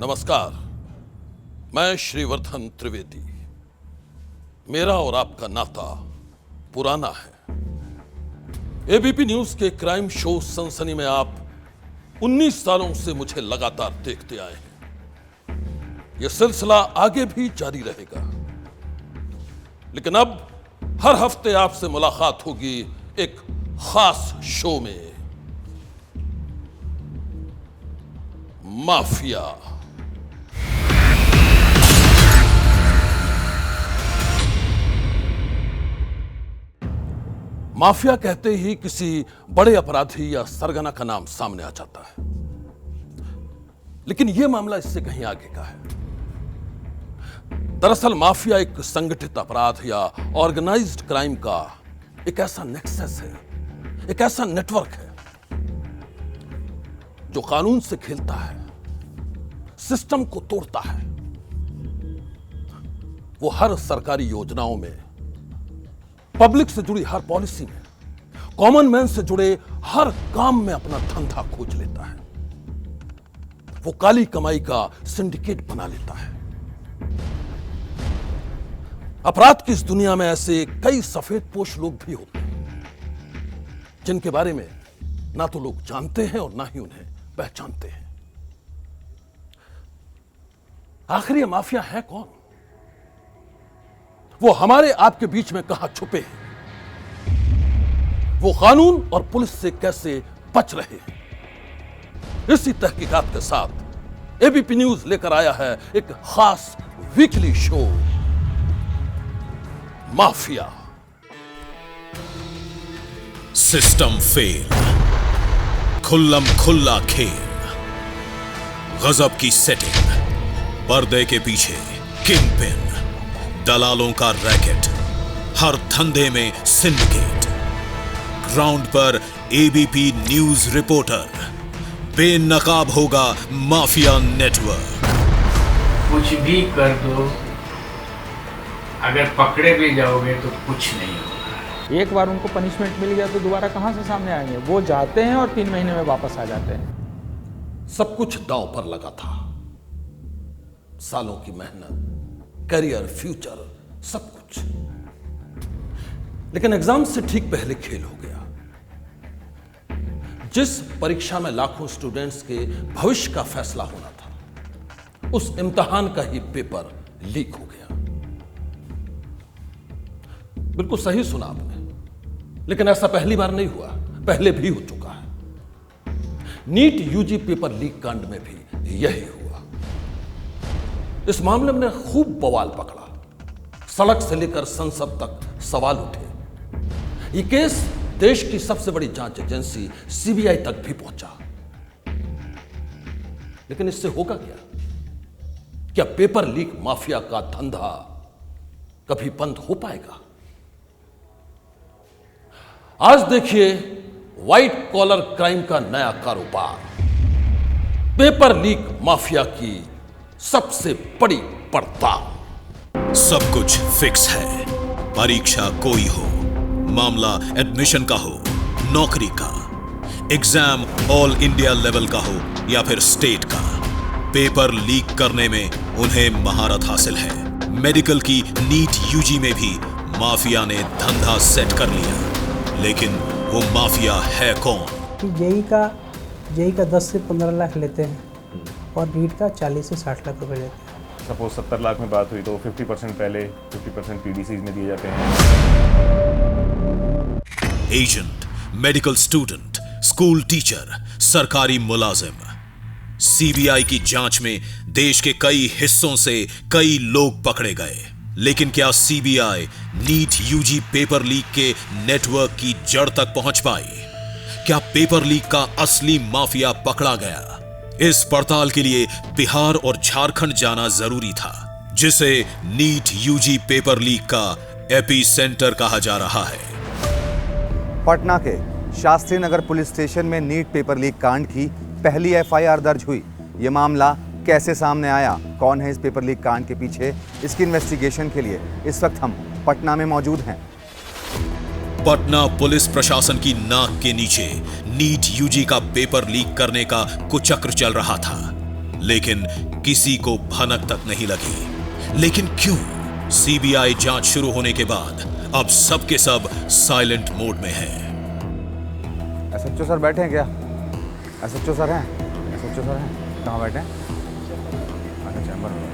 नमस्कार, मैं श्रीवर्धन त्रिवेदी। मेरा और आपका नाता पुराना है। एबीपी न्यूज के क्राइम शो सनसनी में आप 19 सालों से मुझे लगातार देखते आए हैं। यह सिलसिला आगे भी जारी रहेगा, लेकिन अब हर हफ्ते आपसे मुलाकात होगी एक खास शो में। माफिया। माफिया कहते ही किसी बड़े अपराधी या सरगना का नाम सामने आ जाता है, लेकिन यह मामला इससे कहीं आगे का है। दरअसल माफिया एक संगठित अपराध या ऑर्गेनाइज्ड क्राइम का एक ऐसा नेक्सस है, एक ऐसा नेटवर्क है जो कानून से खेलता है, सिस्टम को तोड़ता है। वो हर सरकारी योजनाओं में, पब्लिक से जुड़ी हर पॉलिसी में, कॉमन मैन से जुड़े हर काम में अपना धंधा खोज लेता है। वो काली कमाई का सिंडिकेट बना लेता है। अपराध की इस दुनिया में ऐसे कई सफेद पोश लोग भी होते हैं जिनके बारे में ना तो लोग जानते हैं और ना ही उन्हें पहचानते हैं। आखिर ये माफिया है कौन? वो हमारे आपके बीच में कहां छुपे हैं? वो कानून और पुलिस से कैसे बच रहे हैं? इसी तहकीकात के साथ एबीपी न्यूज लेकर आया है एक खास weekly show, mafia. System fail, खुल्लम खुल्ला खेल, गजब की सेटिंग, पर्दे के पीछे किंग पिन, दलालों का रैकेट, हर धंधे में सिंडिकेट, ग्राउंड पर एबीपी न्यूज रिपोर्टर, बेनकाब होगा माफिया नेटवर्क। कुछ भी कर दो, अगर पकड़े भी जाओगे तो कुछ नहीं होगा। एक बार उनको पनिशमेंट मिल गया तो दोबारा कहां से सामने आएंगे? वो जाते हैं और 3 महीने में वापस आ जाते हैं। सब कुछ दांव पर लगा था। सालों की मेहनत, करियर, फ्यूचर, सब कुछ। लेकिन एग्जाम से ठीक पहले खेल हो गया। जिस परीक्षा में लाखों स्टूडेंट्स के भविष्य का फैसला होना था, उस इम्तिहान का ही पेपर लीक हो गया। बिल्कुल सही सुना आपने, लेकिन ऐसा पहली बार नहीं हुआ, पहले भी हो चुका है। नीट यूजी पेपर लीक कांड में भी यही हुआ। इस मामले में खूब बवाल पकड़ा, सड़क से लेकर संसद तक सवाल उठे। यह केस देश की सबसे बड़ी जांच एजेंसी सीबीआई तक भी पहुंचा। लेकिन इससे होगा क्या? क्या पेपर लीक माफिया का धंधा कभी बंद हो पाएगा? आज देखिए व्हाइट कॉलर क्राइम का नया कारोबार, पेपर लीक माफिया की सबसे बड़ी पड़ताल। सब कुछ फिक्स है। परीक्षा कोई हो, मामला एडमिशन का हो, नौकरी का, एग्जाम ऑल इंडिया लेवल का हो या फिर स्टेट का, पेपर लीक करने में उन्हें महारत हासिल है। मेडिकल की नीट यूजी में भी माफिया ने धंधा सेट कर लिया। लेकिन वो माफिया है कौन? जेई का 10 से 15 लाख लेते हैं और नीट का 40 से 60 लाख रुपए लेते हैं। सपोज 70 लाख में बात हुई तो 50% पहले, 50% पीडीसीज में दिए जाते हैं। Agent, medical student, school teacher, सरकारी मुलाजिम। सीबीआई की जांच में देश के कई हिस्सों से कई लोग पकड़े गए। लेकिन क्या CBI NEET UG paper leak के नेटवर्क की जड़ तक पहुंच पाई? क्या पेपर लीक का असली माफिया पकड़ा गया? इस पड़ताल के लिए बिहार और झारखंड जाना जरूरी था, जिसे नीट यूजी पेपर लीक का एपी सेंटर कहा जा रहा है। पटना के शास्त्री नगर पुलिस स्टेशन में नीट पेपर लीक कांड की पहली एफआईआर दर्ज हुई। ये मामला कैसे सामने आया, कौन है इस पेपर लीक कांड के पीछे, इसकी इन्वेस्टिगेशन के लिए इस वक्त हम पटना में मौजूद हैं। पटना पुलिस प्रशासन की नाक के नीचे नीट यूजी का पेपर लीक करने का कुचक्र चल रहा था। लेकिन किसी को भनक तक नहीं लगी। लेकिन क्यों? सीबीआई जांच शुरू होने के बाद अब सबके सब साइलेंट मोड में हैं। एसएचओ सर बैठे हैं क्या? एसएचओ सर हैं? एसएचओ सर हैं? कहाँ बैठे हैं? अच्छा, चैम्बर में।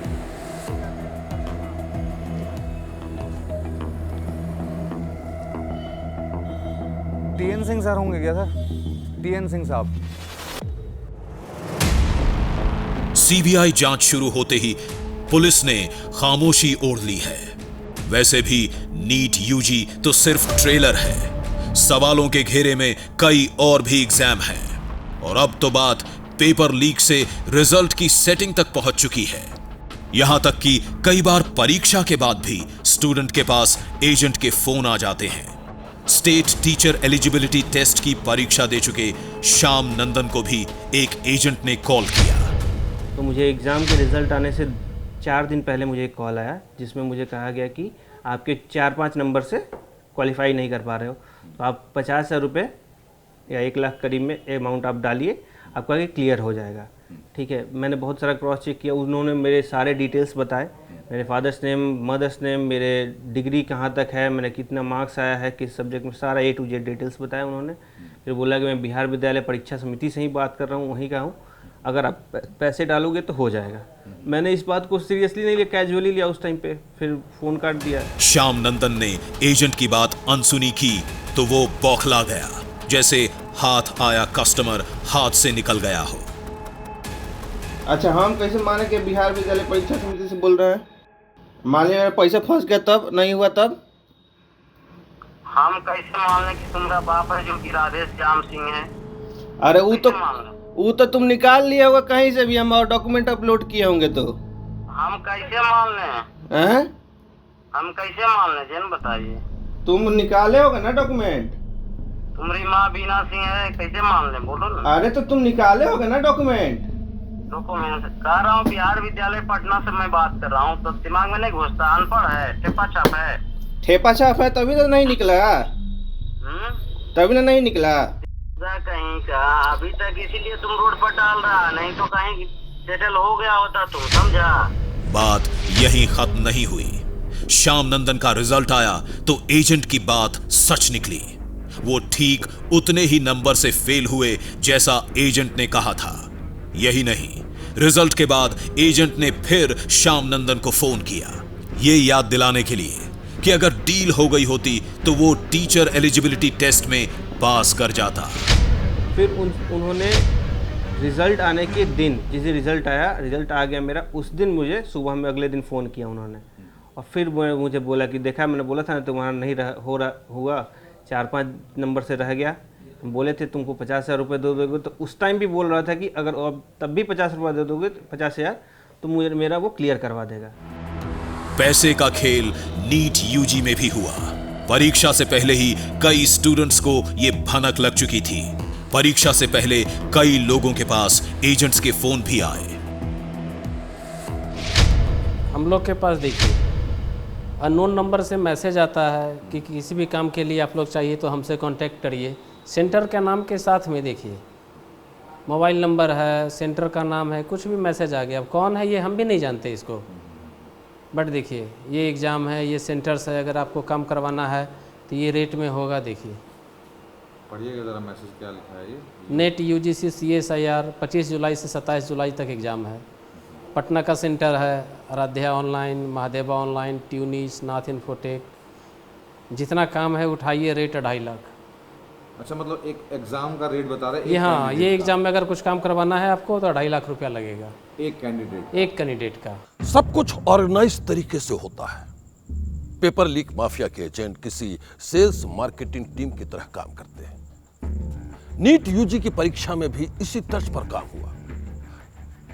टीएन सिंह सर होंगे क्या सर? टीएन सिंह साहब। सीबीआई जांच शुरू होते ही पुलिस ने खामोशी ओढ़ ली है। वैसे भी नीट यूजी तो सिर्फ ट्रेलर है। सवालों के घेरे में कई और भी एग्जाम हैं और अब तो बात पेपर लीक से रिजल्ट की सेटिंग तक पहुंच चुकी है। यहां तक कि कई बार परीक्षा के बाद भी स्टूडेंट के पास एजेंट के फोन आ जाते हैं। स्टेट टीचर एलिजिबिलिटी टेस्ट की परीक्षा दे चुके श्याम नंदन को भी एक एजेंट ने कॉल किया। तो मुझे एग्ज़ाम के रिज़ल्ट आने से 4 दिन पहले मुझे एक कॉल आया जिसमें मुझे कहा गया कि आपके 4-5 नंबर से क्वालिफाई नहीं कर पा रहे हो, तो आप 50,000 रुपये या 1 लाख करीब में अमाउंट आप डालिए, आपका ये क्लियर हो जाएगा। ठीक है, मैंने बहुत सारा क्रॉस चेक किया, उन्होंने मेरे सारे डिटेल्स बताए, मेरे फादर्स नेम, मदर्स नेम, मेरे डिग्री कहाँ तक है, मैंने कितना मार्क्स आया है किस सब्जेक्ट में, सारा A to Z डिटेल्स बताया उन्होंने। फिर बोला कि मैं बिहार विद्यालय परीक्षा समिति से ही बात कर रहा हूँ, वहीं का हूँ, अगर आप पैसे डालोगे तो हो जाएगा। मैंने इस बात को सीरियसली नहीं लिया, कैजुअली लिया उस टाइम पे, फिर फ़ोन काट दिया। श्याम नंदन ने एजेंट की बात अनसुनी की तो वो बौखला गया, जैसे हाथ आया कस्टमर हाथ से निकल गया हो। अच्छा, हम कैसे माने कि बिहार विद्यालय परीक्षा समिति से बोल रहे हैं? मान लिया मेरा पैसा फंस गया तब, नहीं हुआ तब? हम कैसे मान लें कि तुम्हारा बाप है जो कि राधेश श्याम सिंह है? अरे वो तो तुम निकाल लिए होगा कहीं से भी, हम और डॉक्यूमेंट अपलोड किए होंगे तो। हम कैसे मान लें? हैं? हम कैसे मान लें, जन बताइए। तुम निकाले होगा ना डॉक्यूमेंट? तुम्हारी माँ बीना सिंह है, कैसे मान लें, बोलो ना। अरे तो तुम निकाले होगा ना डॉक्यूमेंट? डॉक्यूमेंट कह रहा हूँ, बिहार विद्यालय पटना से मैं बात कर रहा हूँ, तो दिमाग में नहीं घुसता, अनपढ़ है, ठेपा छाप है। ठेपा छाप है तभी तो नहीं निकला। तभी ना नहीं निकला कहीं का अभी तक, इसीलिए तुम रोड पर डाल रहा, नहीं तो कहीं सेटल हो गया होता, तुम समझा। बात यहीं खत्म नहीं हुई। श्याम नंदन का रिजल्ट आया तो एजेंट की बात सच निकली। वो ठीक उतने ही नंबर से फेल हुए जैसा एजेंट ने कहा था। यही नहीं, रिजल्ट के बाद एजेंट ने फिर श्याम नंदन को फोन किया, ये याद दिलाने के लिए कि अगर डील हो गई होती तो वो टीचर एलिजिबिलिटी टेस्ट में पास कर जाता। फिर उन्होंने रिज़ल्ट आने के दिन, जिस दिन रिज़ल्ट आ गया मेरा, उस दिन मुझे सुबह में अगले दिन फ़ोन किया उन्होंने और फिर मुझे बोला कि देखा, मैंने बोला था ना तुम्हारा नहीं हुआ, 4-5 नंबर से रह गया, हम बोले थे तुमको 50,000 रुपये दे दोगे, तो उस टाइम भी बोल रहा था कि अगर अब तब भी 50 रुपये दे दोगे, 50,000, तो मुझे मेरा वो क्लियर करवा देगा। पैसे का खेल नीट यूजी में भी हुआ। परीक्षा से पहले ही कई स्टूडेंट्स को ये भनक लग चुकी थी। परीक्षा से पहले कई लोगों के पास एजेंट्स के फोन भी आए। हम लोग के पास देखिए अननोन नंबर से मैसेज आता है कि किसी भी काम के लिए आप लोग चाहिए तो हमसे कांटेक्ट करिए। सेंटर का नाम के साथ में देखिए मोबाइल नंबर है, सेंटर का नाम है, कुछ भी मैसेज आ गया। अब कौन है ये हम भी नहीं जानते इसको, बट देखिए ये एग्ज़ाम है, ये सेंटर्स है, अगर आपको काम करवाना है तो ये रेट में होगा। देखिए पढ़िएगा ज़रा मैसेज क्या लिखा है। ये नेट यूजीसी CSIR 25 जुलाई से 27 जुलाई तक एग्ज़ाम है। पटना का सेंटर है, Aradhya online, Mahadeva online, Tunis, Nath Infotech, जितना काम है उठाइए, रेट 2.5 लाख। अच्छा, मतलब एक एग्ज़ाम का रेट बता रहे हैं? हाँ, ये एग्ज़ाम में अगर कुछ काम करवाना है आपको तो 2.5 लाख रुपया लगेगा एक कैंडिडेट का। सब कुछ ऑर्गेनाइज तरीके से होता है। पेपर लीक माफिया के एजेंट किसी सेल्स मार्केटिंग टीम की तरह काम करते हैं। नीट यूजी की परीक्षा में भी इसी तर्ज पर काम हुआ।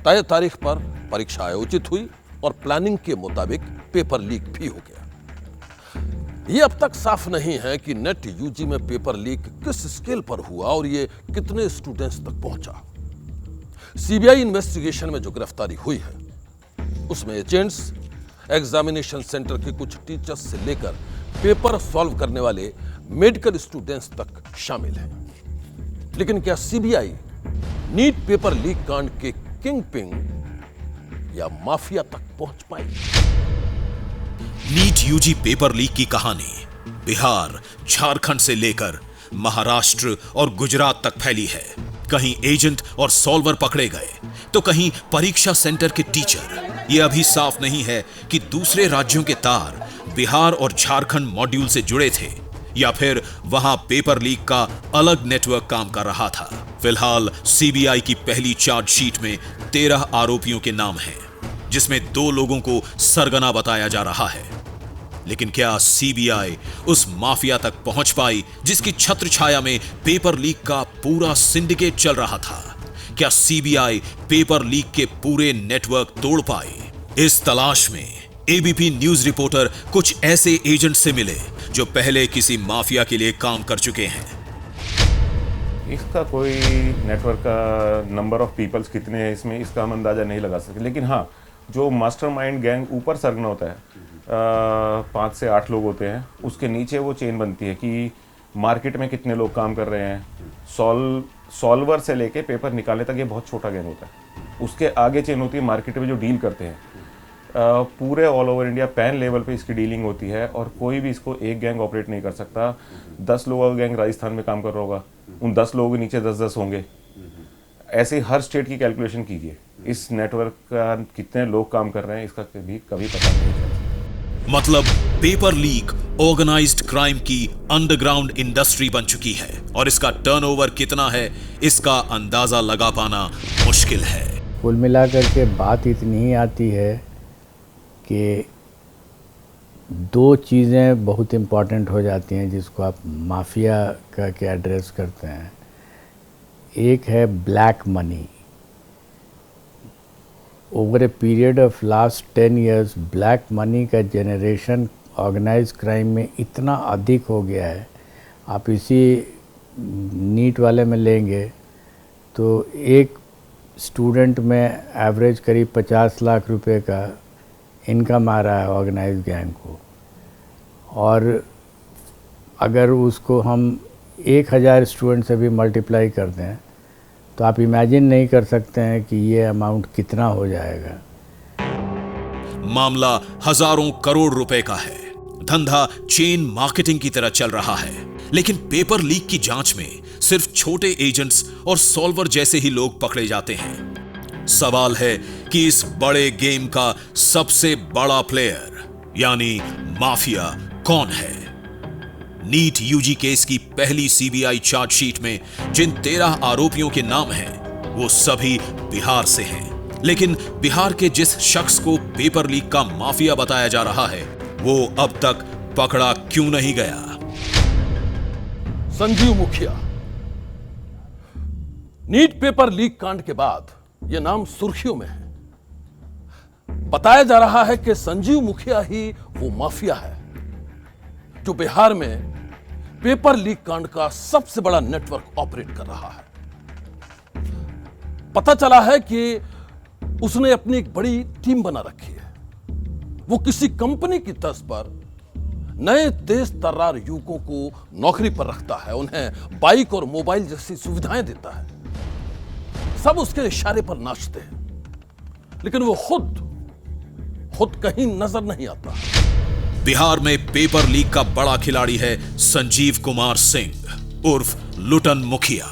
तय तारीख पर परीक्षा आयोजित हुई और प्लानिंग के मुताबिक पेपर लीक भी हो गया। यह अब तक साफ नहीं है कि नेट यूजी में पेपर लीक किस स्केल पर हुआ और ये कितने स्टूडेंट्स तक पहुंचा। सीबीआई इन्वेस्टिगेशन में जो गिरफ्तारी हुई है उसमें एजेंट्स, एग्जामिनेशन सेंटर के कुछ टीचर्स से लेकर पेपर सॉल्व करने वाले मेडिकल स्टूडेंट्स तक शामिल हैं। लेकिन क्या सीबीआई नीट पेपर लीक कांड के किंग पिंग या माफिया तक पहुंच पाई। नीट यूजी पेपर लीक की कहानी बिहार, झारखंड से लेकर महाराष्ट्र और गुजरात तक फैली है। कहीं एजेंट और सॉल्वर पकड़े गए तो कहीं परीक्षा सेंटर के टीचर। यह अभी साफ नहीं है कि दूसरे राज्यों के तार बिहार और झारखंड मॉड्यूल से जुड़े थे या फिर वहां पेपर लीक का अलग नेटवर्क काम कर रहा था। फिलहाल सीबीआई की पहली चार्जशीट में 13 आरोपियों के नाम हैं, जिसमें 2 लोगों को सरगना बताया जा रहा है। लेकिन क्या सीबीआई उस माफिया तक पहुंच पाई जिसकी छत्र छाया में पेपर लीक का पूरा सिंडिकेट चल रहा था? क्या सीबीआई पेपर लीक के पूरे नेटवर्क तोड़ पाई? इस तलाश में एबीपी न्यूज रिपोर्टर कुछ ऐसे एजेंट से मिले जो पहले किसी माफिया के लिए काम कर चुके हैं। इसका कोई नेटवर्क का नंबर ऑफ पीपल्स कितने हैं इसमें, इसका हम अंदाज़ा नहीं लगा सकते। लेकिन हाँ, जो मास्टरमाइंड गैंग ऊपर सरगना होता है, 5 से 8 लोग होते हैं, उसके नीचे वो चेन बनती है कि मार्केट में कितने लोग काम कर रहे हैं। सॉल्वर से लेके पेपर निकालने तक ये बहुत छोटा गैंग होता है। उसके आगे चेन होती है मार्केट में जो डील करते हैं। पूरे all over India pan level पे इसकी डीलिंग होती है और कोई भी इसको एक गैंग ऑपरेट नहीं कर सकता। 10 लोगों का गैंग राजस्थान में काम कर रहा होगा, उन 10 लोगों के नीचे 10-10 होंगे। ऐसे हर स्टेट की कैलकुलेशन कीजिए, इस नेटवर्क का कितने लोग काम कर रहे हैं इसका कभी पता नहीं चलता। मतलब पेपर लीक ऑर्गेनाइज्ड क्राइम की अंडरग्राउंड इंडस्ट्री बन चुकी है और इसका टर्नओवर कितना है इसका अंदाजा लगा पाना मुश्किल है। कुल मिलाकर के बात इतनी ही आती है कि 2 चीज़ें बहुत इम्पॉर्टेंट हो जाती हैं जिसको आप माफिया का के एड्रेस करते हैं। एक है black money. Over a period of last 10 years black money का जनरेशन ऑर्गेनाइज क्राइम में इतना अधिक हो गया है। आप इसी नीट वाले में लेंगे तो एक स्टूडेंट में एवरेज करीब 50 लाख रुपए का इनकम आ रहा है ऑर्गेनाइज गैंग को, और अगर उसको हम 1000 स्टूडेंट से भी मल्टीप्लाई कर दें तो आप इमेजिन नहीं कर सकते हैं कि ये अमाउंट कितना हो जाएगा। मामला हजारों करोड़ रुपए का है। धंधा चेन मार्केटिंग की तरह चल रहा है। लेकिन पेपर लीक की जांच में सिर्फ छोटे एजेंट्स और सॉल्वर जैसे ही लोग पकड़े जाते हैं। सवाल है कि इस बड़े गेम का सबसे बड़ा प्लेयर यानी माफिया कौन है? नीट यूजी केस की पहली सीबीआई चार्जशीट में जिन 13 आरोपियों के नाम हैं, वो सभी बिहार से हैं। लेकिन बिहार के जिस शख्स को पेपर लीक का माफिया बताया जा रहा है, वो अब तक पकड़ा क्यों नहीं गया? संजीव मुखिया। नीट पेपर लीक कांड के बाद यह नाम सुर्खियों में है। बताया जा रहा है कि संजीव मुखिया ही वो माफिया है जो बिहार में पेपर लीक कांड का सबसे बड़ा नेटवर्क ऑपरेट कर रहा है। पता चला है कि उसने अपनी एक बड़ी टीम बना रखी है। वो किसी कंपनी की तर्ज पर नए तेज तर्रार युवकों को नौकरी पर रखता है, उन्हें बाइक और मोबाइल जैसी सुविधाएं देता है। सब उसके इशारे पर नाचते हैं, लेकिन वो खुद कहीं नजर नहीं आता। बिहार में पेपर लीक का बड़ा खिलाड़ी है संजीव कुमार सिंह उर्फ लुटन मुखिया।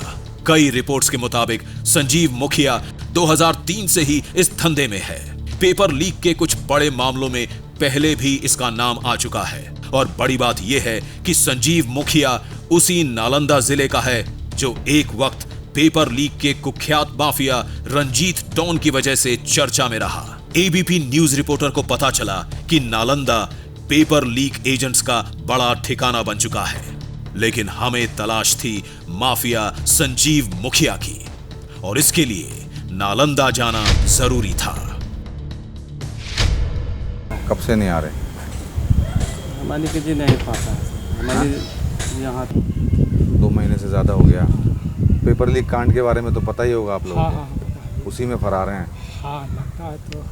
कई रिपोर्ट्स के मुताबिक संजीव मुखिया 2003 से ही इस धंधे में है। पेपर लीक के कुछ बड़े मामलों में पहले भी इसका नाम आ चुका है। और बड़ी बात यह है कि संजीव मुखिया उसी नालंदा जिले का है जो एक वक्त पेपर लीक के कुख्यात माफिया रंजीत डॉन की वजह से चर्चा में रहा। एबीपी न्यूज रिपोर्टर को पता चला कि नालंदा पेपर लीक एजेंट्स का बड़ा ठिकाना बन चुका है। लेकिन हमें तलाश थी माफिया संजीव मुखिया की, और इसके लिए नालंदा जाना जरूरी था। कब से नहीं आ रहे? हमारी किसी नहीं पाता हमारी यहाँ 2 महीने से ज़्यादा हो गया। पेपर लीक कांड के बारे में तो पता ही होगा आप लोगों को। उसी में फरार हैं। हाँ लगता है तो।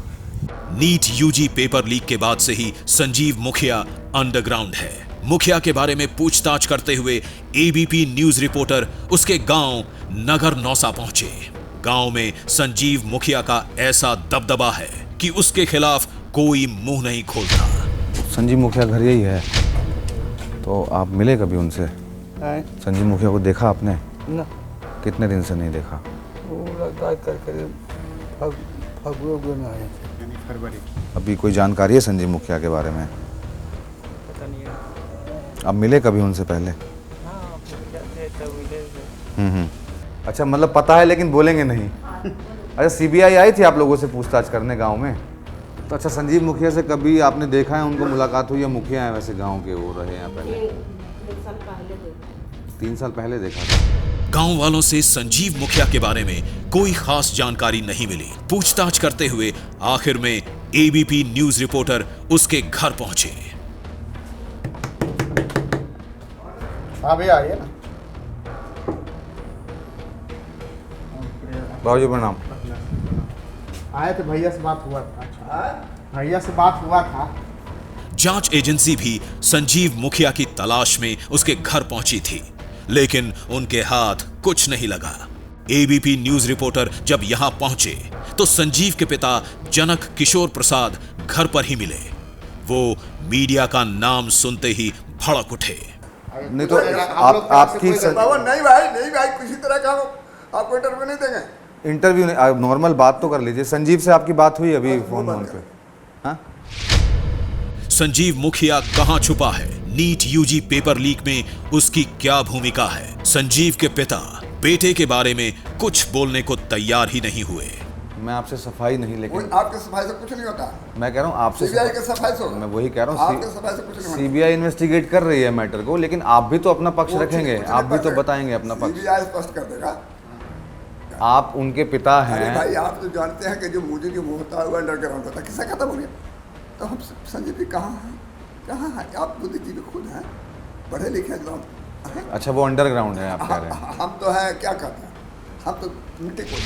नीट यूजी पेपर लीक के बाद से ही संजीव मुखिया अंडरग्राउंड है। मुखिया के बारे में पूछताछ करते हुए एबीपी न्यूज रिपोर्टर उसके गांव नगर नौसा पहुंचे। गांव में संजीव मुखिया का ऐसा दबदबा है कि उसके खिलाफ कोई मुंह नहीं खोलता। संजीव मुखिया घर यही है, तो आप मिले कभी उनसे? संजीव मुखिया को देखा आपने? ना। कितने दिन से नहीं देखा? वो लगता है करीब फरवरी में आए थे, यानी फरवरी। अभी कोई जानकारी है संजीव मुखिया के बारे में? पता नहीं है। आप मिले कभी उनसे पहले? हाँ, मिले। अच्छा, मतलब पता है लेकिन बोलेंगे नहीं। अच्छा, सीबीआई आई थी आप लोगों से पूछताछ करने गांव में? तो अच्छा, संजीव मुखिया से कभी आपने देखा है, उनको मुलाकात हुई है? मुखिया है वैसे गांव के, वो रहे हैं पहले? 3 साल पहले देखा था। गांव वालों से संजीव मुखिया के बारे में कोई खास जानकारी नहीं मिली। पूछताछ करते हुए आखिर में एबीपी न्यूज रिपोर्टर उसके घर पहुंचे। हाँ भैया आइए ना। बाबूजी प्रणाम। आए थे, भैया से बात हुआ था। भैया से बात हुआ था। जांच एजेंसी भी संजीव मुखिया की तलाश में उसके घर पहुंची थी, लेकिन उनके हाथ कुछ नहीं लगा। एबीपी न्यूज रिपोर्टर जब यहां पहुंचे तो संजीव के पिता जनक किशोर प्रसाद घर पर ही मिले। वो मीडिया का नाम सुनते ही भड़क उठे। नहीं तो आपकी नहीं भाई किसी तरह का आपको इंटरव्यू नहीं देंगे। इंटरव्यू नहीं, नॉर्मल बात तो कर लीजिए। संजीव से आपकी बात हुई अभी फोन पे? हाँ? संजीव मुखिया कहां छुपा है? नीट यूजी पेपर लीक में उसकी क्या भूमिका है? संजीव के पिता बेटे के बारे में कुछ बोलने को तैयार ही नहीं हुए। मैं आपसे सफाई नहीं, लेकिन आपके सफाई से कुछ नहीं होता। मैं कह रहा हूँ आपसे सीबीआई के सफाई से। मैं वही कह रहा हूँ, सफाई से कुछ नहीं होता। सीबीआई इन्वेस्टिगेट कर रही है मैटर को, लेकिन आप भी तो अपना पक्ष रखेंगे, आप भी तो बताएंगे अपना पक्ष। सीबीआई स्पष्ट कर देगा। आप उनके पिता हैं। भाई आप तो जानते हैं कि जो मुझे जो होता है वो अंडरग्राउंड होता है, किससे खत्म हो गया? तो हम संजीव जी कहाँ हैं? आप बुद्धिजीवी खुद हैं, पढ़े लिखे लोग। अच्छा, वो अंडरग्राउंड है आप कह रहे हैं? हम तो है, क्या करते हैं, हम तो मिट्टी को।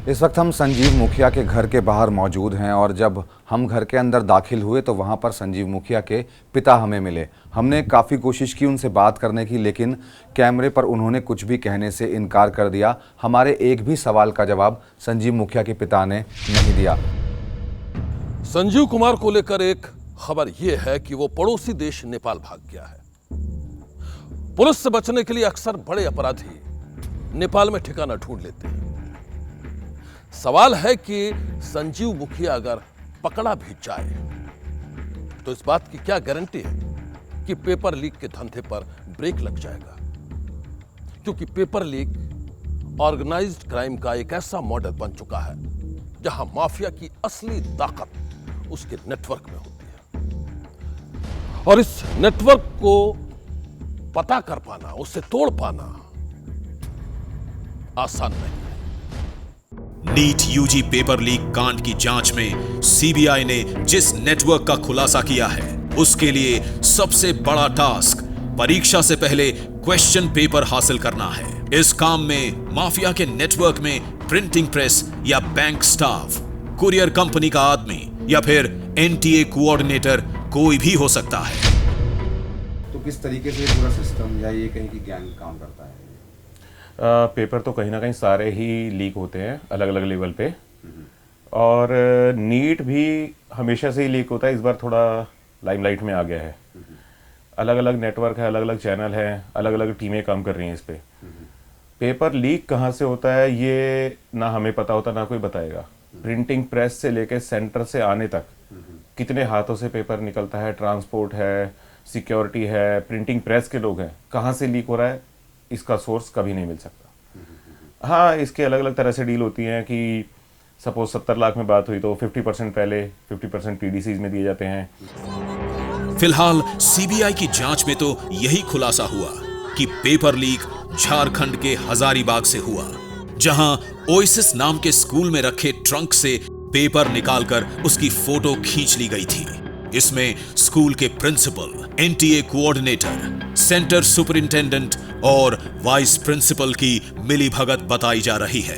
इस वक्त हम संजीव मुखिया के घर के बाहर मौजूद हैं और जब हम घर के अंदर दाखिल हुए तो वहाँ पर संजीव मुखिया के पिता हमें मिले। हमने काफ़ी कोशिश की उनसे बात करने की, लेकिन कैमरे पर उन्होंने कुछ भी कहने से इनकार कर दिया। हमारे एक भी सवाल का जवाब संजीव मुखिया के पिता ने नहीं दिया। संजीव कुमार को लेकर एक खबर यह है कि वो पड़ोसी देश नेपाल भाग गया है। पुलिस से बचने के लिए अक्सर बड़े अपराधी नेपाल में ठिकाना ढूंढ लेते हैं। सवाल है कि संजीव मुखिया अगर पकड़ा भी जाए तो इस बात की क्या गारंटी है कि पेपर लीक के धंधे पर ब्रेक लग जाएगा? क्योंकि पेपर लीक ऑर्गेनाइज्ड क्राइम का एक ऐसा मॉडल बन चुका है जहां माफिया की असली ताकत उसके नेटवर्क में होती है, और इस नेटवर्क को पता कर पाना, उससे तोड़ पाना आसान नहीं है। नीट यूजी पेपर लीक कांड की जांच में सीबीआई ने जिस नेटवर्क का खुलासा किया है, उसके लिए सबसे बड़ा टास्क परीक्षा से पहले क्वेश्चन पेपर हासिल करना है। इस काम में माफिया के नेटवर्क में प्रिंटिंग प्रेस या बैंक स्टाफ, कुरियर कंपनी का आदमी या फिर एनटीए कोऑर्डिनेटर कोई भी हो सकता है। तो किस तरीके से पूरा सिस्टम या ये कहीं की गैंग काम करता है? पेपर तो कहीं ना कहीं सारे ही लीक होते हैं अलग अलग लेवल पे, और नीट भी हमेशा से ही लीक होता है, इस बार थोड़ा लाइमलाइट में आ गया है। अलग अलग नेटवर्क है, अलग अलग चैनल है, अलग अलग टीमें काम कर रही हैं इस पे। पेपर लीक कहाँ से होता है ये ना हमें पता होता, ना कोई बताएगा। प्रिंटिंग प्रेस से लेके सेंटर से आने तक कितने हाथों से पेपर निकलता है, ट्रांसपोर्ट है, सिक्योरिटी है, प्रिंटिंग प्रेस के लोग हैं, कहाँ से लीक हो रहा है इसका सोर्स कभी नहीं मिल सकता। हाँ, इसके अलग अलग तरह से डील होती हैं कि सपोज 70 लाख में बात हुई तो 50% पहले 50% पीडीसीज में दिए जाते हैं। फिलहाल सीबीआई की जांच में तो यही खुलासा हुआ कि पेपर लीक झारखंड के हजारीबाग से हुआ, जहां ओएसिस नाम के स्कूल में रखे ट्रंक से पेपर निकालकर उसकी फोटो खींच ली गई थी। इसमें स्कूल के principal, NTA coordinator, centre superintendent और वाइस प्रिंसिपल की मिलीभगत बताई जा रही है।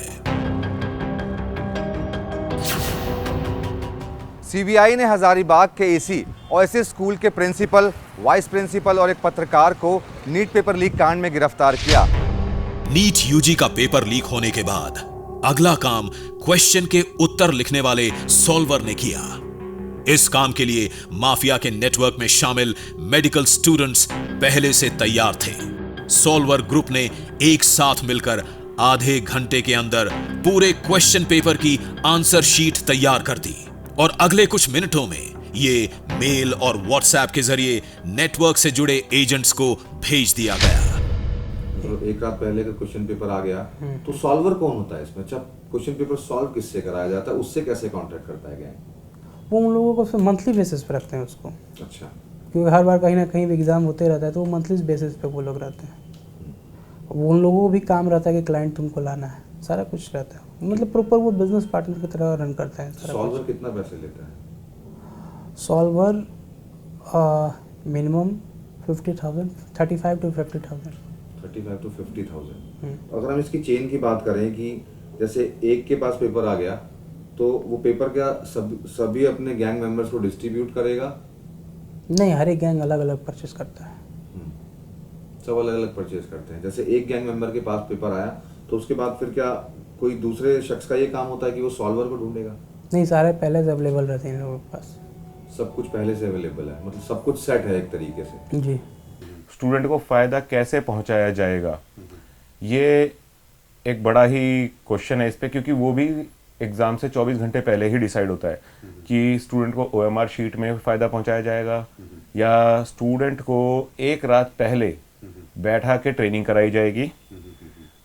सीबीआई ने हजारीबाग के एसी ओएसिस स्कूल के प्रिंसिपल, वाइस प्रिंसिपल और एक पत्रकार को नीट पेपर लीक कांड में गिरफ्तार किया। नीट यूजी का पेपर लीक होने के बाद अगला काम क्वेश्चन के उत्तर लिखने वाले सॉल्वर ने किया। इस काम के लिए माफिया के नेटवर्क में शामिल मेडिकल स्टूडेंट्स पहले से तैयार थे। सॉल्वर ग्रुप ने एक साथ मिलकर आधे घंटे के अंदर पूरे क्वेश्चन पेपर की आंसर शीट तैयार कर दी और अगले कुछ मिनटों में ये मेल और व्हाट्सएप के जरिए नेटवर्क से जुड़े एजेंट्स को भेज दिया गया। तो एक रात पहले का क्वेश्चन पेपर आ गया, तो सॉल्वर कौन होता है इसमें? जब क्वेश्चन पेपर सॉल्व किससे कराया जाता है, उससे कैसे कांटेक्ट करता है गैंग? वो उन लोगों को फिर मंथली बेसिस पे रखते हैं उसको। अच्छा। क्योंकि हर बार कहीं ना कहीं एग्ज़ाम होते रहता है, तो वो मंथली बेसिस पे वो लोग रहते हैं। वो उन लोगों को भी काम रहता है कि क्लाइंट तुमको लाना है, सारा कुछ रहता है। मतलब प्रॉपर वो बिजनेस पार्टनर की तरह रन करता है। सॉल्वर कितना पैसे लेता है? Solver minimum 50,000, 35 to 50,000। 35 to 50,000। अगर हम इसकी चेन की बात करें कि जैसे एक के पास पेपर आ गया तो वो पेपर क्या सभी अपने गैंग मेंबर्स को डिस्ट्रीब्यूट करेगा? नहीं, हर एक गैंग अलग अलग परचेस करता है। सब अलग अलग परचेज करते हैं। जैसे एक गैंग मेंबर के पास पेपर आया तो उसके बाद फिर क्या कोई दूसरे शख्स का ये काम होता है कि वो सॉल्वर को ढूंढेगा? नहीं, सारे पहले से अवेलेबल रहते हैं इन लोगों के पास। सब कुछ पहले से अवेलेबल है, मतलब सब कुछ सेट है एक तरीके से। जी। स्टूडेंट को फ़ायदा कैसे पहुंचाया जाएगा, ये एक बड़ा ही क्वेश्चन है इस पे, क्योंकि वो भी एग्ज़ाम से 24 घंटे पहले ही डिसाइड होता है कि स्टूडेंट को OMR शीट में फ़ायदा पहुंचाया जाएगा या स्टूडेंट को एक रात पहले बैठा के ट्रेनिंग कराई जाएगी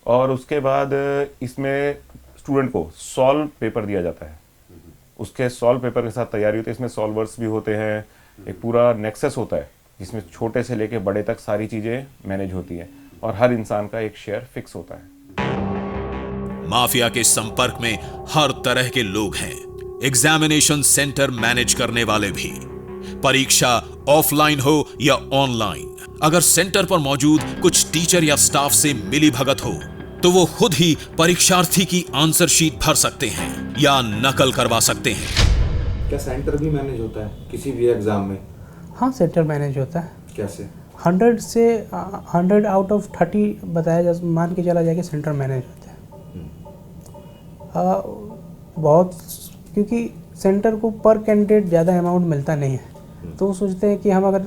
और उसके बाद इसमें स्टूडेंट को सॉल्व पेपर दिया जाता है। उसके सॉल्व पेपर के साथ तैयारी होती है। इसमें सॉल्वर्स भी होते हैं, एक पूरा नेक्सस होता है जिसमें छोटे से लेके बड़े तक सारी चीज़ें मैनेज होती हैं और हर इंसान का एक शेयर फिक्स होता है। माफिया के संपर्क में हर तरह के लोग हैं। एग्जामिनेशन सेंटर मैनेज करने वाले भी, परीक्षा ऑफलाइन हो या ऑनलाइन, अगर सेंटर पर मौजूद कुछ टीचर या स्टाफ से मिली भगत हो तो वो खुद ही परीक्षार्थी की आंसर शीट भर सकते हैं या नकल करवा सकते हैं। क्या सेंटर भी मैनेज होता है किसी भी एग्जाम में? हाँ, सेंटर मैनेज होता है। कैसे? 100 से 100 आउट ऑफ 30 बताया जा, मान के चला जाए कि सेंटर मैनेज होता है। बहुत, क्योंकि सेंटर को पर कैंडिडेट ज़्यादा अमाउंट मिलता नहीं है, तो वो सोचते हैं कि हम अगर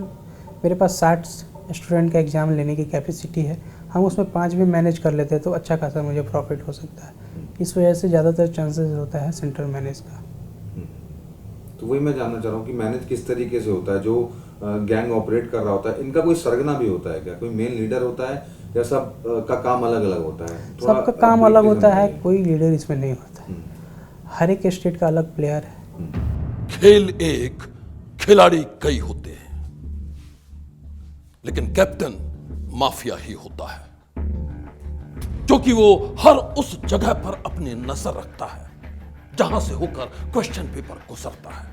मेरे पास 60 स्टूडेंट का एग्ज़ाम लेने की कैपेसिटी है, हम उसमें 5 भी मैनेज कर लेते हैं तो अच्छा खासा मुझे प्रॉफिट हो सकता है। इस वजह से ज़्यादातर चांसेस होता है सेंटर मैनेज का। तो वही मैं जानना चाह रहा हूँ कि मैनेज किस तरीके से होता है? जो गैंग ऑपरेट कर रहा होता है, इनका कोई सरगना भी होता है क्या? कोई मेन लीडर होता है या सब का काम अलग अलग होता है? सबका काम अलग होता है, कोई लीडर इसमें नहीं होता है। हर एक स्टेट का अलग प्लेयर है। खेल एक, खिलाड़ी कई होते हैं, लेकिन कैप्टन माफिया ही होता है, क्योंकि वो हर उस जगह पर अपनी नजर रखता है जहां से होकर क्वेश्चन पेपर गुजरता है।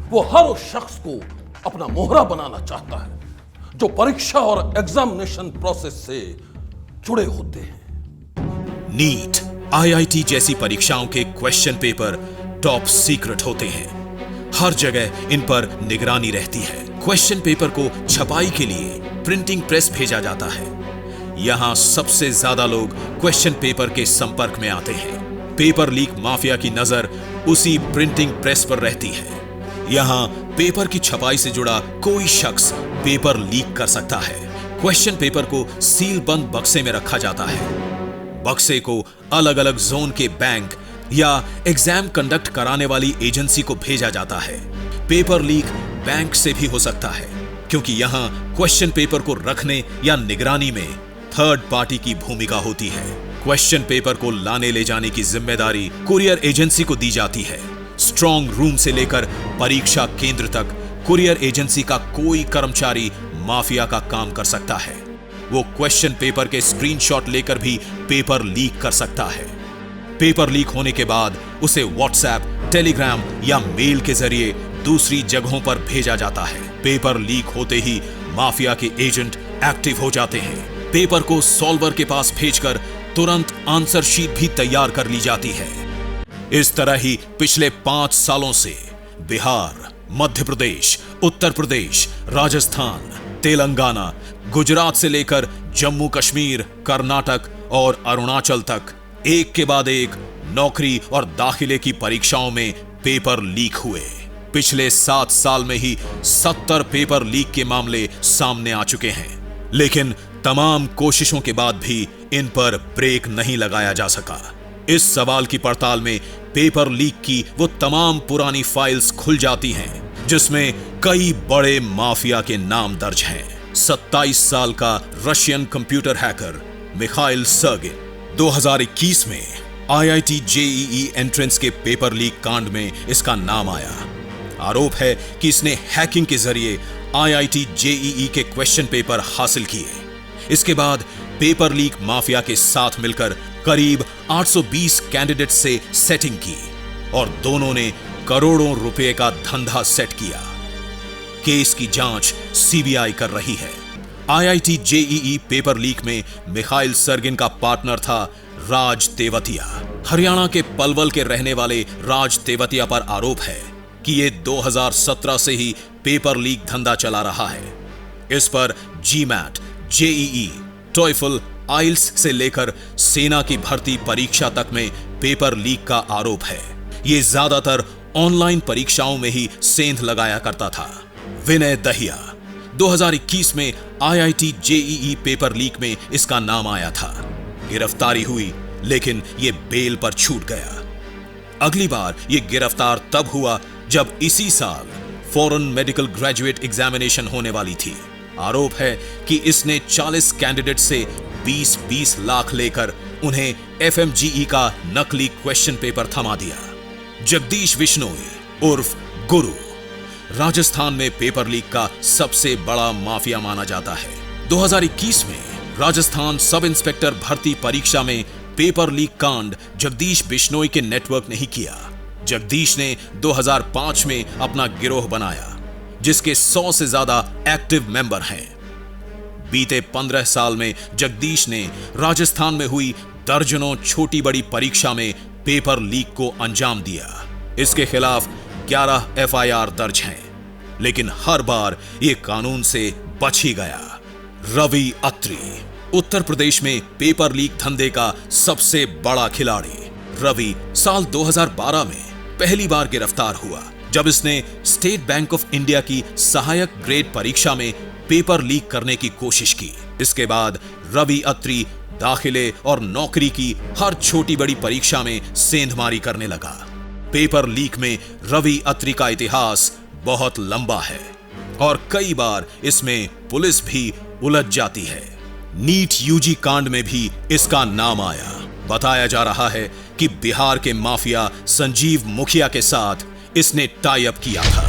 वो हर उस शख्स को अपना मोहरा बनाना चाहता है जो परीक्षा और एग्जामिनेशन प्रोसेस से जुड़े होते हैं। नीट, IIT जैसी परीक्षाओं के क्वेश्चन पेपर टॉप सीक्रेट होते हैं। हर जगह इन पर निगरानी रहती है। क्वेश्चन पेपर को छपाई के लिए प्रिंटिंग प्रेस भेजा जाता है। यहां सबसे ज्यादा लोग क्वेश्चन पेपर के संपर्क में आते हैं। पेपर लीक माफिया की नजर उसी प्रिंटिंग प्रेस पर रहती है। यहां पेपर की छपाई से जुड़ा कोई शख्स पेपर लीक कर सकता है। क्वेश्चन पेपर को सील बंद बक्से में रखा जाता है। बक्से को अलग अलग जोन के बैंक या एग्जाम कंडक्ट कराने वाली एजेंसी को भेजा जाता है। पेपर लीक बैंक से भी हो सकता है, क्योंकि यहां क्वेश्चन पेपर को रखने या निगरानी में थर्ड पार्टी की भूमिका होती है। क्वेश्चन पेपर को लाने ले जाने की जिम्मेदारी कुरियर एजेंसी को दी जाती है। स्ट्रॉन्ग रूम से लेकर परीक्षा केंद्र तक कुरियर एजेंसी का कोई कर्मचारी माफिया का काम कर सकता है। वो क्वेश्चन पेपर के स्क्रीनशॉट लेकर भी पेपर लीक कर सकता है। पेपर लीक होने के बाद उसे व्हाट्सएप, टेलीग्राम या मेल के जरिए दूसरी जगहों पर भेजा जाता है। पेपर लीक होते ही माफिया के एजेंट एक्टिव हो जाते हैं। पेपर को सॉल्वर के पास भेजकर तुरंत आंसर शीट भी तैयार कर ली जाती है। इस तरह ही पिछले 5 सालों से बिहार, मध्य प्रदेश, उत्तर प्रदेश, राजस्थान, तेलंगाना, गुजरात से लेकर जम्मू कश्मीर, कर्नाटक और अरुणाचल तक एक के बाद एक नौकरी और दाखिले की परीक्षाओं में पेपर लीक हुए। पिछले 7 साल में ही 70 पेपर लीक के मामले सामने आ चुके हैं, लेकिन तमाम कोशिशों के बाद भी इन पर ब्रेक नहीं लगाया जा सका। इस सवाल की पड़ताल में पेपर लीक की वो तमाम पुरानी फाइल्स खुल जाती हैं जिसमें कई बड़े माफिया के नाम दर्ज हैं। 27 साल का रशियन कंप्यूटर हैकर मिखाइल सर्गिन 2021 में IIT JEE एंट्रेंस के पेपर लीक कांड में इसका नाम आया। आरोप है कि इसने हैकिंग के जरिए IIT JEE के क्वेश्चन पेपर हासिल किए। इसके बाद पेपर लीक माफिया के साथ मिलकर करीब 820 कैंडिडेट से सेटिंग की और दोनों ने करोड़ों रुपए का धंधा सेट किया। केस की जांच CBI कर रही है। IIT JEE पेपर लीक में मिखाइल सर्गिन का पार्टनर था राज तेवतिया। हरियाणा के पलवल के रहने वाले राज तेवतिया पर आरोप है कि ये 2017 से ही पेपर लीक धंधा चला रहा है। इस पर GMAT, JEE, TOEFL, IELTS से लेकर सेना की भर्ती परीक्षा तक में पेपर लीक का आरोप है। ये ज्यादातर ऑनलाइन परीक्षाओं में ही सेंध लगाया करता था। विनय दहिया 2021 में IIT JEE पेपर लीक में इसका नाम आया था। गिरफ्तारी हुई लेकिन ये बेल पर छूट गया। अगली बार ये गिरफ्तार तब हुआ जब इसी साल फॉरेन मेडिकल ग्रेजुएट एग्जामिनेशन होने वाली थी। आरोप है कि इसने 40 कैंडिडेट से 20-20 लाख लेकर उन्हें FMGE का नकली क्वेश्चन पेपर थमा दिया। जगदीश बिश्नोई उर्फ गुरु राजस्थान में पेपर लीक का सबसे बड़ा माफिया माना जाता है। 2021 में राजस्थान सब इंस्पेक्टर भर्ती परीक्षा में पेपर लीक कांड जगदीश बिश्नोई के नेटवर्क ने ही किया। जगदीश ने 2005 में अपना गिरोह बनाया जिसके 100 से ज्यादा एक्टिव मेंबर हैं। बीते 15 साल में जगदीश ने राजस्थान में हुई दर्जनों छोटी बड़ी परीक्षा में पेपर लीक को अंजाम दिया। इसके खिलाफ 11 FIR दर्ज हैं, लेकिन हर बार ये कानून से बच ही गया। रवि अत्री उत्तर प्रदेश में पेपर लीक धंधे का सबसे बड़ा खिलाड़ी। रवि साल 2012 में पहली बार गिरफ्तार हुआ जब इसने स्टेट बैंक ऑफ इंडिया की सहायक ग्रेड परीक्षा में पेपर लीक करने की कोशिश की। इसके बाद रवि अत्री दाखिले और नौकरी की हर छोटी बड़ी परीक्षा में सेंधमारी करने लगा। पेपर लीक में रवि अत्री का इतिहास बहुत लंबा है और कई बार इसमें पुलिस भी उलझ जाती है। नीट UG कांड में भी इसका नाम आया। बताया जा रहा है कि बिहार के माफिया संजीव मुखिया के साथ इसने टाई अप किया था।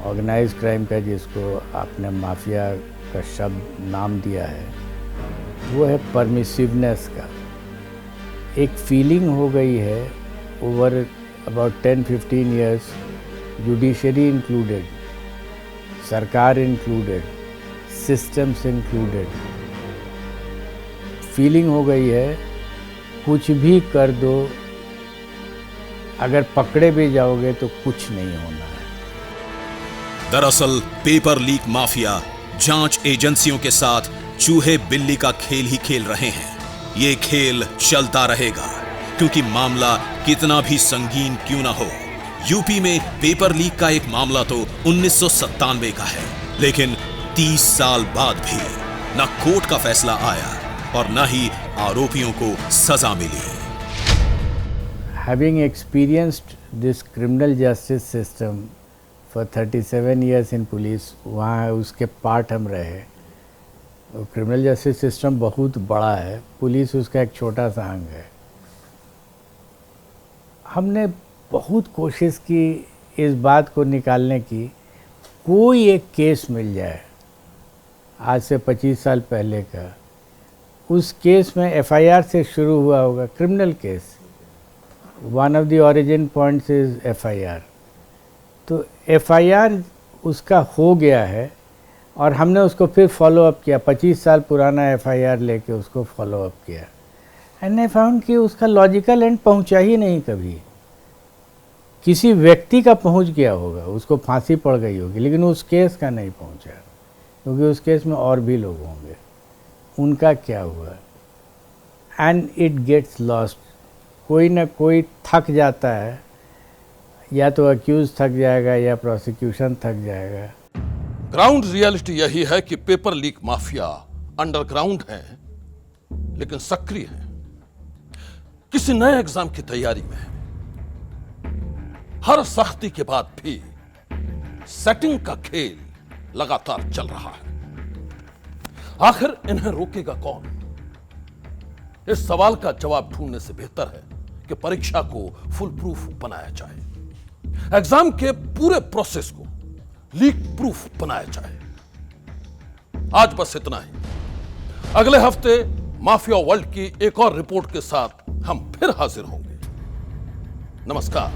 ऑर्गेनाइज क्राइम का जिसको आपने माफिया का शब्द नाम दिया है वो है परमिसिवनेस का। एक फीलिंग हो गई है over about 10-15 years, judiciary included, सरकार इंक्लूडेड, सिस्टम्स इंक्लूडेड, फीलिंग हो गई है कुछ भी कर दो, अगर पकड़े भी जाओगे तो कुछ नहीं होना है। दरअसल पेपर लीक माफिया जांच एजेंसियों के साथ चूहे बिल्ली का खेल ही खेल रहे हैं। ये खेल चलता रहेगा क्योंकि मामला कितना भी संगीन क्यों ना हो। यूपी में पेपर लीक का एक मामला तो 1997 का है, लेकिन 30 साल बाद भी न कोर्ट का फैसला आया और न ही आरोपियों को सजा मिली। Having experienced this criminal justice system for 37 years in police, वहाँ उसके पार्ट हम रहे। क्रिमिनल जस्टिस सिस्टम बहुत बड़ा है, पुलिस उसका एक छोटा सा अंग है। हमने बहुत कोशिश की इस बात को निकालने की, कोई एक केस मिल जाए आज से 25 साल पहले का, उस केस में FIR से शुरू हुआ होगा, criminal case. One of the origin points is FIR। तो FIR उसका हो गया है और हमने उसको फिर फॉलो अप किया, 25 साल पुराना FIR लेके उसको फॉलो अप किया। एंड आई फाउंड कि उसका लॉजिकल एंड पहुंचा ही नहीं कभी। किसी व्यक्ति का पहुंच गया होगा, उसको फांसी पड़ गई होगी, लेकिन उस केस का नहीं पहुंचा, क्योंकि उस केस में और भी लोग होंगे। उनका क्या हुआ? And it gets lost. कोई ना कोई थक जाता है, या तो अक्यूज थक जाएगा या प्रोसिक्यूशन थक जाएगा। ग्राउंड रियलिटी यही है कि पेपर लीक माफिया अंडरग्राउंड है लेकिन सक्रिय है, किसी नए एग्जाम की तैयारी में है। हर सख्ती के बाद भी सेटिंग का खेल लगातार चल रहा है। आखिर इन्हें रोकेगा कौन? इस सवाल का जवाब ढूंढने से बेहतर है कि परीक्षा को फुल प्रूफ बनाया जाए, एग्जाम के पूरे प्रोसेस को लीक प्रूफ बनाया जाए। आज बस इतना ही। अगले हफ्ते माफिया वर्ल्ड की एक और रिपोर्ट के साथ हम फिर हाजिर होंगे। नमस्कार।